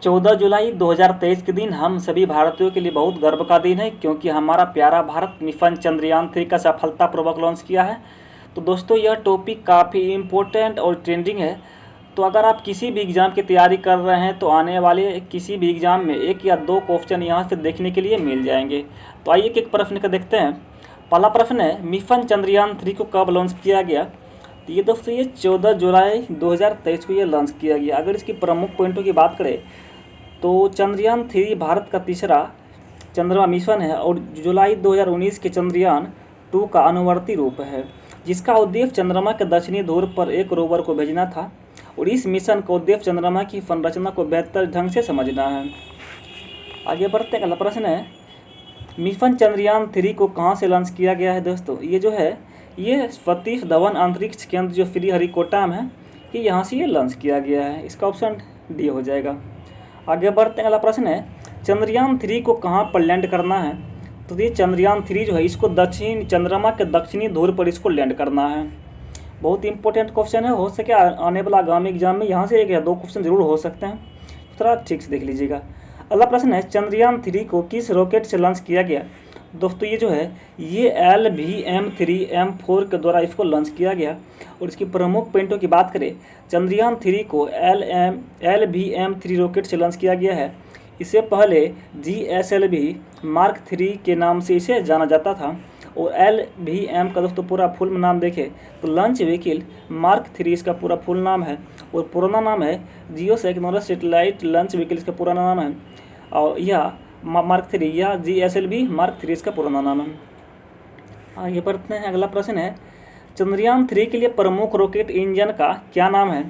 14 जुलाई 2023 के दिन हम सभी भारतीयों के लिए बहुत गर्व का दिन है, क्योंकि हमारा प्यारा भारत मिशन चंद्रयान-3 का सफलतापूर्वक लॉन्च किया है। तो दोस्तों, यह टॉपिक काफ़ी इम्पोर्टेंट और ट्रेंडिंग है। तो अगर आप किसी भी एग्ज़ाम की तैयारी कर रहे हैं तो आने वाले किसी भी एग्ज़ाम में 1 या 2 क्वेश्चन यहाँ से देखने के लिए मिल जाएंगे। तो आइए एक प्रश्न का देखते हैं। पहला प्रश्न है, मिशन चंद्रयान-3 को कब लॉन्च किया गया? तो ये दोस्तों, ये 14 जुलाई 2023 को ये लॉन्च किया गया। अगर इसकी प्रमुख पॉइंटों की बात करें तो चंद्रयान-3 भारत का तीसरा चंद्रमा मिशन है और जुलाई 2019 के चंद्रयान-2 का अनुवर्ती रूप है, जिसका उद्देश्य चंद्रमा के दक्षिणी ध्रुव पर एक रोवर को भेजना था। और इस मिशन का उद्देश्य चंद्रमा की संरचना को बेहतर ढंग से समझना है। आगे बढ़ते हैं। अगला प्रश्न है, मिशन चंद्रयान-3 को कहाँ से लॉन्च किया गया है? दोस्तों, ये जो है ये सतीश धवन अंतरिक्ष केंद्र जो श्रीहरिकोटा में है, कि यहाँ से ये लॉन्च किया गया है। इसका ऑप्शन डी हो जाएगा। आगे बढ़ते हैं। अगला प्रश्न है, चंद्रयान-3 को कहाँ पर लैंड करना है? तो ये चंद्रयान-3 जो है इसको चंद्रमा के दक्षिणी ध्रुव पर इसको लैंड करना है। बहुत इंपॉर्टेंट क्वेश्चन है। हो सके आने वाला आगामी एग्जाम में यहाँ से 1 या 2 क्वेश्चन जरूर हो सकते हैं, थोड़ा ठीक से देख लीजिएगा। अगला प्रश्न है, चंद्रयान-3 को किस रॉकेट से लॉन्च किया गया? दोस्तों, ये जो है ये LVM-3M4 के द्वारा इसको लॉन्च किया गया। और इसकी प्रमुख पॉइंटों की बात करें, चंद्रयान-3 को LVM-3 रॉकेट से लॉन्च किया गया है। इससे पहले GSLV Mark 3 के नाम से इसे जाना जाता था। और LVM का दोस्तों पूरा फुल नाम देखें तो लॉन्च व्हीकल Mark 3 इसका पूरा फुल नाम है। और पुराना नाम है जियोसैटेलाइट सैटेलाइट लॉन्च व्हीकल, इसका पुराना नाम है। और यह Mark 3 या GSLV Mark 3 इसका पुराना नाम है। आगे बढ़ते हैं। अगला प्रश्न है, चंद्रयान-3 के लिए प्रमुख रॉकेट इंजन का क्या नाम है?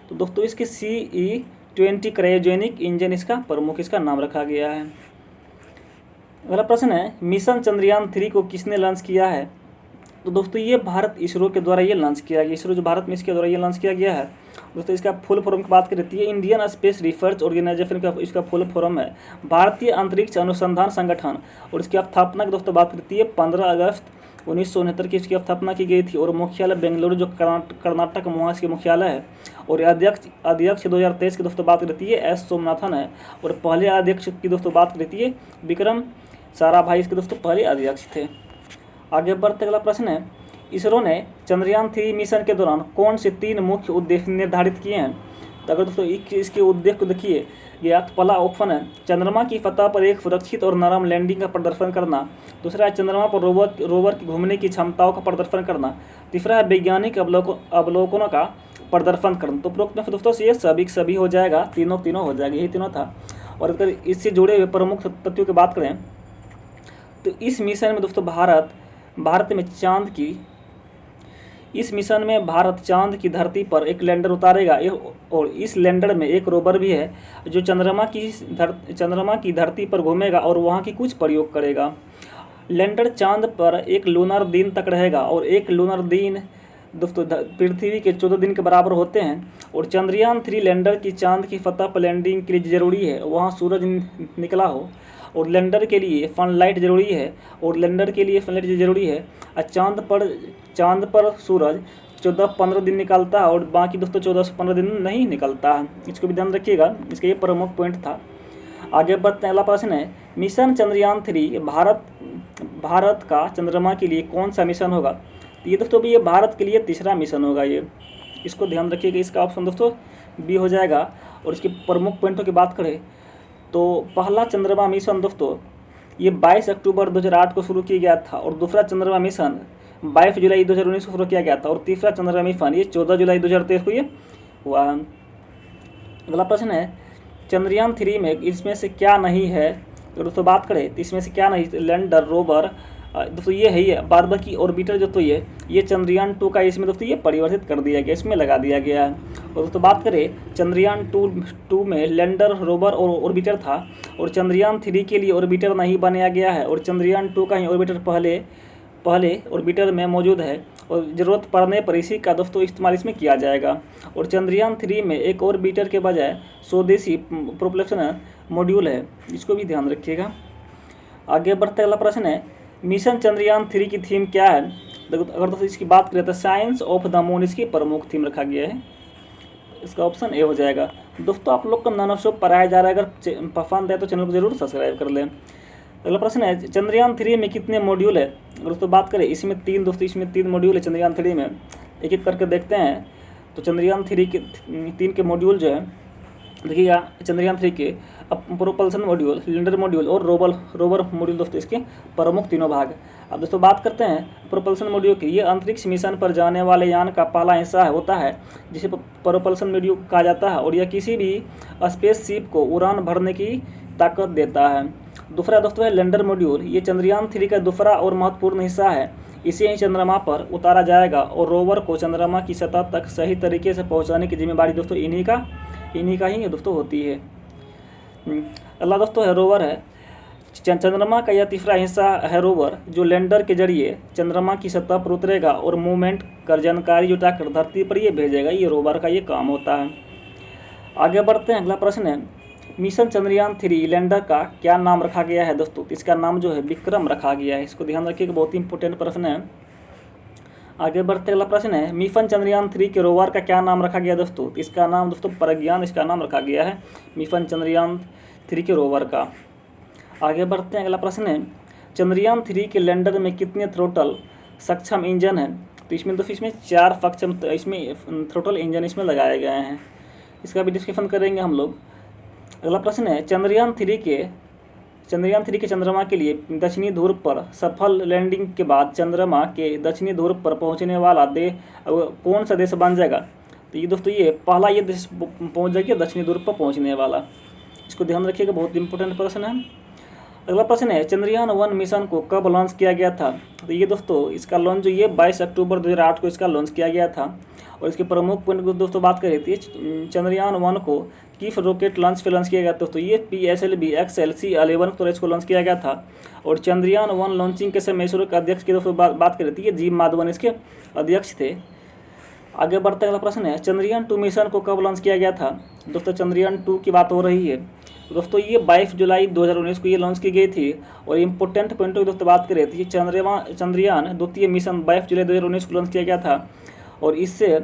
तो दोस्तों, इसके CE-20 क्रायोजेनिक इंजन इसका प्रमुख इसका नाम रखा गया है। अगला प्रश्न है, मिशन चंद्रयान-3 को किसने लॉन्च किया है? तो दोस्तों, ये भारत इसरो के द्वारा ये लॉन्च किया गया। इसरो जो भारत में इसके द्वारा ये लॉन्च किया गया है। दोस्तों, इसका फुल फॉर्म की बात करती है, इंडियन स्पेस रिसर्च ऑर्गेनाइजेशन का इसका फुल फॉर्म है भारतीय अंतरिक्ष अनुसंधान संगठन। और इसकी स्थापना की दोस्तों बात करती है 15 अगस्त 1969 की इसकी स्थापना की गई थी। और मुख्यालय बेंगलुरु जो कर्नाटक वहाँ इसके मुख्यालय है। और अध्यक्ष 2023 की दोस्तों बात करती है S सोमनाथन है। और पहले अध्यक्ष की दोस्तों बात करती है विक्रम साराभाई इसके दोस्तों पहले अध्यक्ष थे। आगे बढ़ते अगला प्रश्न है, इसरो ने चंद्रयान-3 मिशन के दौरान कौन से 3 मुख्य उद्देश्य निर्धारित किए हैं? तो अगर दोस्तों इसके उद्देश्य को देखिए, यह पहला ऑप्शन है चंद्रमा की सतह पर एक सुरक्षित और नरम लैंडिंग का प्रदर्शन करना। दूसरा है चंद्रमा पर रोवर की घूमने की क्षमताओं का प्रदर्शन करना। तीसरा है वैज्ञानिक अवलोकनों का प्रदर्शन करना। तो उपरोक्त में दोस्तों ये सभी हो जाएगा, तीनों हो जाएगा, यही तीनों था। और अगर इससे जुड़े हुए प्रमुख तथ्यों की बात करें तो इस मिशन में दोस्तों इस मिशन में भारत चांद की धरती पर एक लैंडर उतारेगा। और इस लैंडर में एक रोवर भी है जो चंद्रमा की धरती पर घूमेगा और वहाँ की कुछ प्रयोग करेगा। लैंडर चांद पर एक लूनर दिन तक रहेगा। और एक लूनर दिन दोस्तों पृथ्वी के 14 दिन के बराबर होते हैं। और चंद्रयान-3 लैंडर की चांद की सतह पर लैंडिंग के लिए ज़रूरी है वहाँ सूरज निकला हो। और लैंडर के लिए सनलाइट ज़रूरी है। और लैंडर के लिए सनलाइट ज़रूरी है। और चांद पर सूरज 14-15 दिन निकलता है और बाकी दोस्तों 14 से 15 दिन नहीं निकलता है। इसको भी ध्यान रखिएगा, इसका ये प्रमुख पॉइंट था। आगे बढ़ते हैं। अगला प्रश्न है, मिशन चंद्रयान-3 भारत का चंद्रमा के लिए कौन सा मिशन होगा? तो ये दोस्तों भी ये भारत के लिए तीसरा मिशन होगा। ये इसको ध्यान रखिएगा, इसका ऑप्शन दोस्तों बी हो जाएगा। और इसके प्रमुख पॉइंटों की बात करें तो पहला चंद्रमा मिशन दोस्तों ये 22 अक्टूबर 2008 को शुरू किया गया था। और दूसरा चंद्रमा मिशन 22 जुलाई 2019 को शुरू किया गया था। और तीसरा चंद्रमा मिशन ये 14 जुलाई 2023 को ये हुआ। अगला प्रश्न है, चंद्रयान-3 में इसमें से क्या नहीं है? तो दोस्तों बात करें तो इसमें से क्या नहीं, लैंडर रोवर दोस्तों ये है, ये बारबेकी ऑर्बिटर जो तो ये चंद्रयान-2 का इसमें दोस्तों ये परिवर्तित कर दिया गया, इसमें लगा दिया गया है। और दोस्तों बात करें चंद्रयान-2 में लैंडर रोवर और ऑर्बिटर था। और चंद्रयान-3 के लिए ऑर्बिटर नहीं बनाया गया है। और चंद्रयान-2 का ही ऑर्बिटर पहले ऑर्बिटर में मौजूद है। और ज़रूरत पड़ने पर इसी का दोस्तों इस्तेमाल इसमें किया जाएगा। और चंद्रयान-3 में एक ऑर्बिटर के बजाय स्वदेशी प्रोपल्शन मॉड्यूल है, इसको भी ध्यान रखिएगा। आगे बढ़ते अगला प्रश्न है, मिशन चंद्रयान-3 की थीम क्या है? अगर दोस्तों इसकी बात करें तो साइंस ऑफ द मून इसकी प्रमुख थीम रखा गया है। इसका ऑप्शन ए हो जाएगा। दोस्तों आप लोग को नैनो शोप पढ़ाया जा रहा है, अगर पसंद है तो चैनल को जरूर सब्सक्राइब कर लें। अगला प्रश्न है चंद्रयान 3 में कितने मॉड्यूल है। अगर दोस्तों बात करें इसमें 3 दोस्तों, इसमें 3 मॉड्यूल है चंद्रयान 3 में। एक एक करके देखते हैं। तो चंद्रयान 3 के मॉड्यूल जो है देखिएगा, चंद्रयान 3 के प्रोपल्सन मॉड्यूल, लैंडर मॉड्यूल और रोवर मॉड्यूल दोस्तों इसके प्रमुख तीनों भाग। अब दोस्तों बात करते हैं प्रोपल्सन मॉड्यूल की। ये अंतरिक्ष मिशन पर जाने वाले यान का पहला हिस्सा होता है जिसे प्रोपल्सन मॉड्यूल कहा जाता है, और यह किसी भी स्पेस शिप को उड़ान भरने की ताकत देता है। दूसरा दोस्तों है लैंडर मॉड्यूल। ये चंद्रयान 3 का दूसरा और महत्वपूर्ण हिस्सा है। इसे ही चंद्रमा पर उतारा जाएगा और रोवर को चंद्रमा की सतह तक सही तरीके से पहुंचाने की जिम्मेदारी दोस्तों इन्हीं का ही दोस्तों होती है। अगला दोस्तों है रोवर है। चंद्रमा का यह तीसरा हिस्सा है रोवर, जो लैंडर के जरिए चंद्रमा की सतह पर उतरेगा और मूवमेंट कर जानकारी जुटाकर धरती पर ये भेजेगा। ये रोवर का ये काम होता है। आगे बढ़ते हैं। अगला प्रश्न है मिशन चंद्रयान 3 लैंडर का क्या नाम रखा गया है दोस्तों। इसका नाम जो है विक्रम रखा गया है। इसको ध्यान रखिएगा, बहुत ही इंपॉर्टेंट प्रश्न है। आगे बढ़ते अगला प्रश्न है मिशन चंद्रयान 3 के रोवर का क्या नाम रखा गया दोस्तों। इसका नाम दोस्तों प्रज्ञान इसका नाम रखा गया है मिशन चंद्रयान 3 के रोवर का। आगे बढ़ते हैं। अगला प्रश्न है चंद्रयान 3 के लैंडर में कितने थ्रोटल सक्षम इंजन हैं। तो इसमें दोस्तों इसमें 4 सक्षम इसमें थ्रोटल इंजन इसमें लगाए गए हैं। इसका भी डिस्कशन करेंगे हम लोग। अगला प्रश्न है चंद्रयान 3 के चंद्रमा के लिए दक्षिणी ध्रुव पर सफल लैंडिंग के बाद चंद्रमा के दक्षिणी ध्रुव पर पहुंचने वाला कौन सा देश बन जाएगा। तो ये दोस्तों ये पहला ये देश पहुंच जाएगा दक्षिणी ध्रुव पर पहुंचने वाला। इसको ध्यान रखिएगा, बहुत इंपॉर्टेंट प्रश्न है। अगला प्रश्न है चंद्रयान 1 मिशन को कब लॉन्च किया गया था। तो ये दोस्तों इसका लॉन्च जो ये 22 अक्टूबर 2008 को इसका लॉन्च किया गया था। और इसके प्रमुख पॉइंट को दोस्तों बात करें तो चंद्रयान 1 को किस रॉकेट लॉन्च पे लॉन्च किया गया था। दोस्तों ये PSLV XLC-11 तो इसको लॉन्च किया गया था। और चंद्रयान 1 लॉन्चिंग के समय इसरो के अध्यक्ष की दोस्तों बात करें तो ये जी माधवन इसके अध्यक्ष थे। आगे बढ़ते अगला प्रश्न है चंद्रयान 2 मिशन को कब लॉन्च किया गया था। दोस्तों चंद्रयान 2 की बात हो रही है। दोस्तों ये 22 जुलाई 2019 को ये लॉन्च की गई थी। और इम्पोर्टेंट पॉइंटों की दोस्तों बात करें तो ये चंद्रयान 2 मिशन 22 जुलाई 2019 को लॉन्च किया गया था। और इससे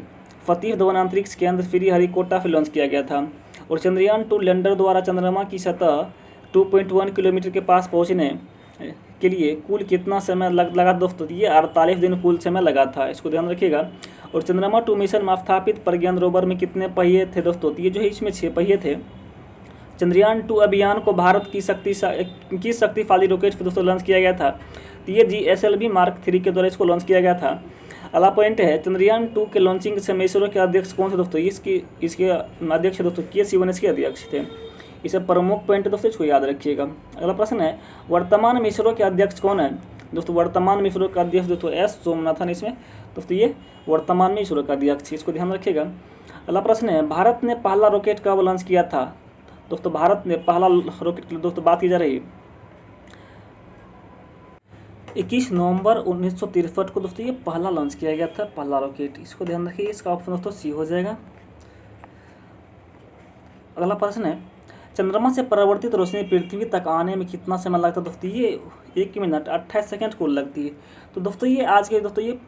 सतीश धवन अंतरिक्ष केंद्र श्रीहरिकोटा से लॉन्च किया गया था। और चंद्रयान 2 लैंडर द्वारा चंद्रमा की सतह 2.1 किलोमीटर के पास पहुंचने के लिए कुल कितना समय लगा दोस्तों। ये 48 दिन कुल समय लगा था। इसको ध्यान रखिएगा। और चंद्रमा 2 मिशन में स्थापित प्रज्ञान रोवर में कितने पहिए थे दोस्तों। ये जो है इसमें 6 पहिए थे। चंद्रयान 2 अभियान को भारत की शक्तिशाली रॉकेट पर दोस्तों लॉन्च किया गया था। तो ये GSLV Mark 3 के द्वारा इसको लॉन्च किया गया था। अगला पॉइंट है चंद्रयान 2 के लॉन्चिंग के समय इसरो के अध्यक्ष कौन थे दोस्तों। इसके अध्यक्ष दोस्तों के शिवन इसके अध्यक्ष थे। इसे प्रमुख पॉइंट दोस्तों इसको याद रखिएगा। अगला प्रश्न है वर्तमान में इसरो के अध्यक्ष कौन है दोस्तों। वर्तमान में इसरो का अध्यक्ष दोस्तों S सोमनाथन इसमें दोस्तों ये वर्तमान में इसरो का अध्यक्ष, इसको ध्यान रखिएगा। अगला प्रश्न है भारत ने पहला रॉकेट कब लॉन्च किया था। दोस्तों भारत ने पहला रॉकेट की दोस्तों बात की जा रही है 21 नवंबर 1963 को दोस्तों ये पहला लॉन्च किया गया था पहला रॉकेट। इसको ध्यान रखिए, इसका ऑप्शन दोस्तों सी हो जाएगा। अगला प्रश्न है चंद्रमा से परावर्तित रोशनी पृथ्वी तक आने में कितना समय लगता है दोस्तों। ये 1 मिनट 28 सेकंड कुल लगती है। तो दोस्तों ये आज के दोस्तों ये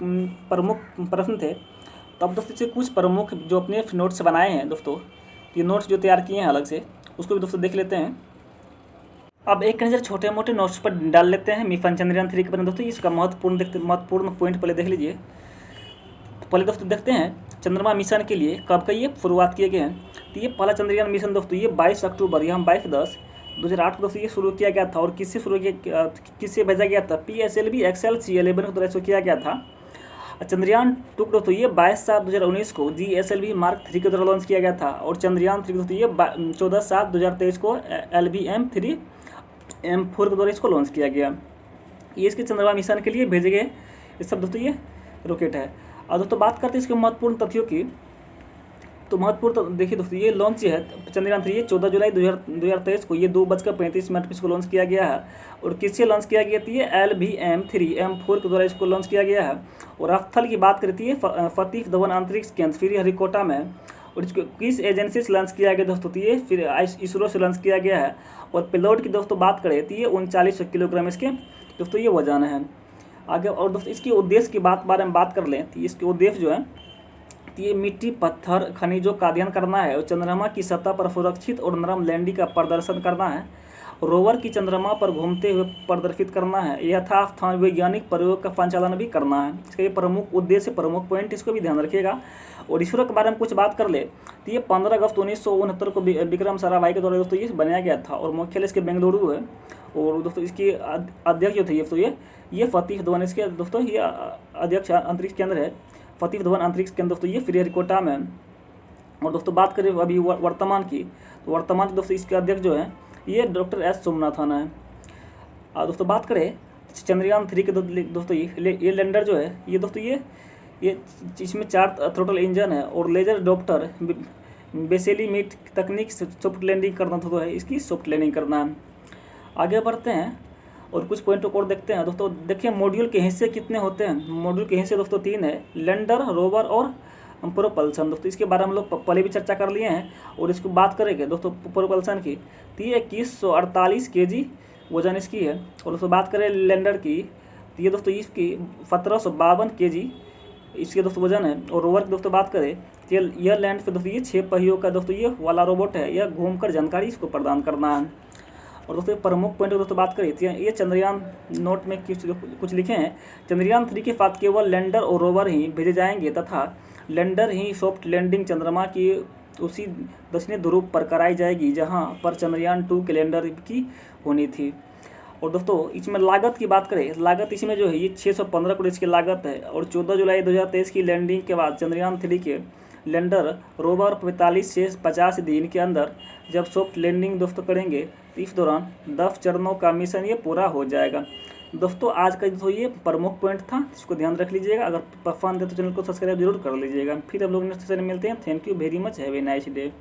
प्रमुख प्रश्न थे। तो अब दोस्तों इससे कुछ प्रमुख जो अपने नोट्स बनाए हैं दोस्तों, ये नोट्स जो तैयार किए हैं अलग से, उसको भी दोस्तों देख लेते हैं। अब एक नज़र छोटे मोटे नोट्स पर डाल लेते हैं मिशन चंद्रयान 3 के बारे में दोस्तों। इसका महत्वपूर्ण पॉइंट पहले देख लीजिए। तो पहले दोस्तों देखते हैं चंद्रमा मिशन के लिए कब का ये शुरुआत किए गए हैं। तो ये पहला चंद्रयान मिशन दोस्तों ये 22 अक्टूबर या 22/10/2008 को दोस्तों ये शुरू किया गया था। और किससे भेजा गया था PSLV XLC-11 को दोस्तों किया गया था। चंद्रयान 2 दोस्तों ये 22/7/2019 को GSLV Mark 3 के द्वारा लॉन्च किया गया था। और चंद्रयान 3 दोस्तों ये 14/7/2023 को LVM-3 M4 के द्वारा इसको लॉन्च किया गया। ये इसके चंद्रमा मिशन के लिए भेजे गए ये सब दोस्तों ये रॉकेट है। और दोस्तों बात करते हैं इसके महत्वपूर्ण तथ्यों की। तो महत्वपूर्ण देखिए दोस्तों ये लॉन्च है चंद्रयान 3 ये 14 जुलाई 2023 को ये 2:35 पर इसको लॉन्च किया गया है। और किससे लॉन्च किया गया थी LVM-3 M4 के द्वारा इसको लॉन्च किया गया है। और स्थल की बात करती है सतीश धवन अंतरिक्ष केंद्र श्रीहरिकोटा में। और इसको किस एजेंसी से लॉन्च किया गया दोस्तों। तो ये फिर इसरो से लॉन्च किया गया है। और पेलोड की दोस्तों बात करें तो ये 3900 किलोग्राम इसके दोस्तों ये वजन है। आगे और दोस्तों इसके उद्देश्य की बारे में बात कर लें तो इसके उद्देश्य जो है तो ये मिट्टी पत्थर खनिजों का अध्ययन करना है और चंद्रमा की सतह पर सुरक्षित और नरम लैंडिंग का प्रदर्शन करना है। रोवर की चंद्रमा पर घूमते हुए प्रदर्शित करना है। यथास्थान वैज्ञानिक प्रयोग का संचालन भी करना है। इसका ये प्रमुख उद्देश्य, प्रमुख पॉइंट, इसको भी ध्यान रखिएगा। और इसरो के बारे में कुछ बात कर ले तो ये 15 अगस्त 1969 को विक्रम साराभाई के द्वारा दोस्तों ये बनाया गया था और मुख्यालय इसके बेंगलुरु है। और दोस्तों इसकी अध्यक्ष जो थे तो ये सतीश धवन, इसके दोस्तों ये अध्यक्ष अंतरिक्ष केंद्र है, सतीश धवन अंतरिक्ष केंद्र दोस्तों ये श्रीहरिकोटा में। और दोस्तों बात करें अभी वर्तमान की, तो वर्तमान दोस्तों इसके अध्यक्ष जो है ये डॉक्टर एस सोमनाथन है। और दोस्तों बात करें चंद्रयान 3 के दोस्तों ये लैंडर जो है ये दोस्तों ये इसमें 4 थ्रोटल इंजन है और लेजर डॉप्टर बेसेली मीट तकनीक से सॉफ्ट लैंडिंग करना तो है, इसकी सॉफ्ट लैंडिंग करना है। आगे बढ़ते हैं और कुछ पॉइंटों को और देखते हैं। दोस्तों देखिए मॉड्यूल के हिस्से कितने होते हैं। मॉड्यूल के हिस्से दोस्तों 3 है, लैंडर, रोवर और प्रोपल्सन। दोस्तों इसके बारे में हम लोग पहले भी चर्चा कर लिए हैं और इसको बात करेंगे दोस्तों प्रोपल्सन की, तो ये 2148 kg वजन इसकी है। और दोस्तों बात करें लैंडर की, तो ये दोस्तों इसकी 1752 kg इसके दोस्तों वजन है। और रोवर की दोस्तों बात करें तो यह लैंड पे दोस्तों ये 6 पहियों का दोस्तों ये वाला रोबोट है, यह घूमकर जानकारी इसको प्रदान करना है। और दोस्तों प्रमुख पॉइंट दोस्तों बात करें तो ये चंद्रयान नोट में कुछ लिखे हैं। चंद्रयान 3 के साथ केवल लैंडर और रोवर ही भेजे जाएंगे तथा लैंडर ही सॉफ्ट लैंडिंग चंद्रमा की उसी दक्षिणी ध्रुव पर कराई जाएगी जहां पर चंद्रयान 2 के लैंडर की होनी थी। और दोस्तों इसमें लागत की बात करें, लागत इसमें जो है ये 615 करोड़ इसकी लागत है। और 14 जुलाई 2023 की लैंडिंग के बाद चंद्रयान 3 के लैंडर रोवर 45 से 50 दिन के अंदर जब सॉफ्ट लैंडिंग दोस्तों करेंगे तो इस दौरान 10 चरणों का मिशन ये पूरा हो जाएगा। दोस्तों आज का जो ये प्रमुख पॉइंट था इसको ध्यान रख लीजिएगा। अगर पसंद है तो चैनल को सब्सक्राइब जरूर कर लीजिएगा। फिर हम लोग नेक्स्ट सेशन में मिलते हैं। Thank you very much, have a nice day.